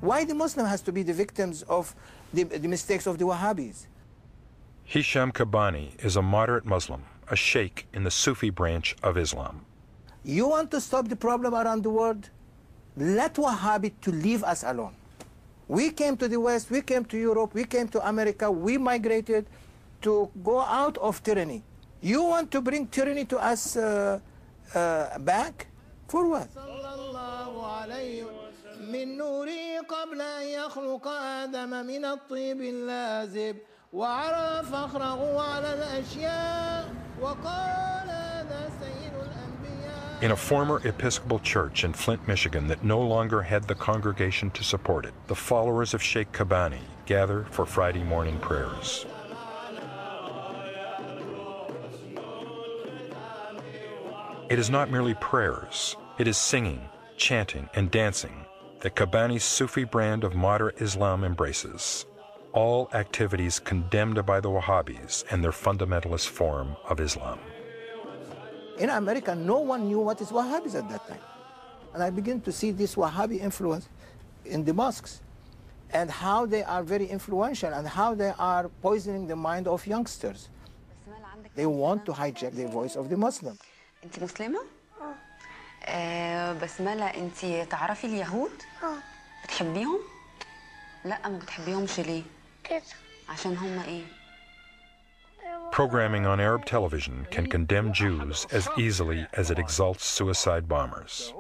Why the Muslim has to be the victims of the mistakes of the Wahhabis? Hisham Kabbani is a moderate Muslim, a sheikh in the Sufi branch of Islam. You want to stop the problem around the world? Let Wahhabi to leave us alone. We came to the West, we came to Europe, we came to America, we migrated to go out of tyranny. You want to bring tyranny to us back? For what? In a former Episcopal church in Flint, Michigan that no longer had the congregation to support it, the followers of Sheikh Kabbani gather for Friday morning prayers. It is not merely prayers, it is singing, chanting, and dancing that Kabbani's Sufi brand of moderate Islam embraces. All activities condemned by the Wahhabis and their fundamentalist form of Islam. In America, no one knew what is Wahhabis at that time. And I begin to see this Wahhabi influence in the mosques and how they are very influential and how they are poisoning the mind of youngsters. They want to hijack the voice of the Muslim. أنت مسلمة؟ بسملة أنت تعرفي اليهود؟ بتحبيهم؟ لا ما بتحبيهمش ليه؟ كده عشان هم إيه؟ Programming on Arab television can condemn Jews as easily as it exalts suicide bombers.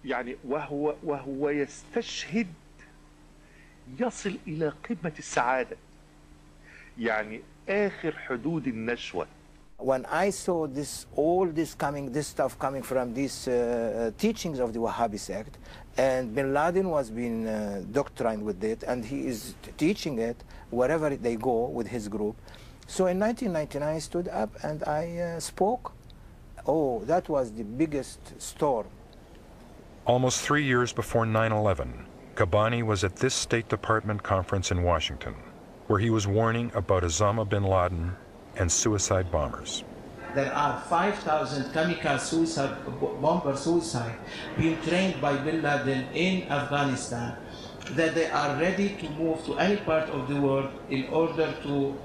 يعني وهو يستشهد يصل إلى قمة السعادة. يعني آخر حدود النشوة. When I saw all this stuff coming from these teachings of the Wahhabi sect, and Bin Laden was being doctrined with it, and he is teaching it wherever they go with his group. So in 1999, I stood up and I spoke. Oh, that was the biggest storm. Almost 3 years before 9/11, Kabbani was at this State Department conference in Washington, where he was warning about Osama bin Laden and suicide bombers. There are 5,000 kamikaze bomber suicide being trained by bin Laden in Afghanistan, that they are ready to move to any part of the world in order to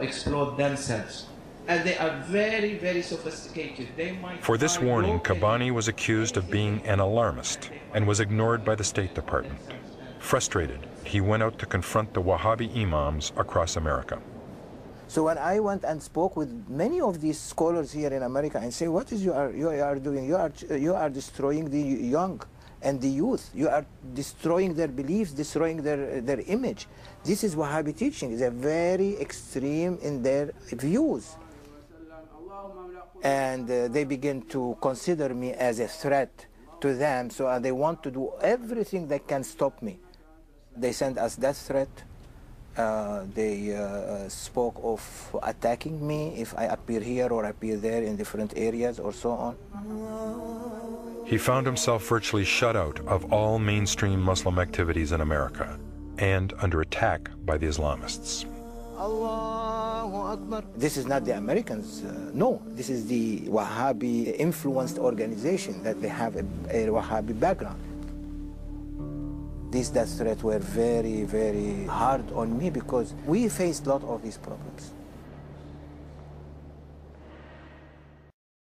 explode themselves. And they are very, very sophisticated. For this warning, Kabbani was accused of being an alarmist and was ignored by the State Department. Frustrated, he went out to confront the Wahhabi imams across America. So when I went and spoke with many of these scholars here in America and say, what is you are doing? You are destroying the young and the youth. You are destroying their beliefs, destroying their image. This is Wahhabi teaching. They're very extreme in their views. And they begin to consider me as a threat to them, so they want to do everything that can stop me. They sent us death threat. They spoke of attacking me if I appear here or appear there in different areas or so on. He found himself virtually shut out of all mainstream Muslim activities in America and under attack by the Islamists. This is not the Americans, no. This is the Wahhabi-influenced organization that they have a Wahhabi background. These death threats were very, very hard on me because we faced a lot of these problems.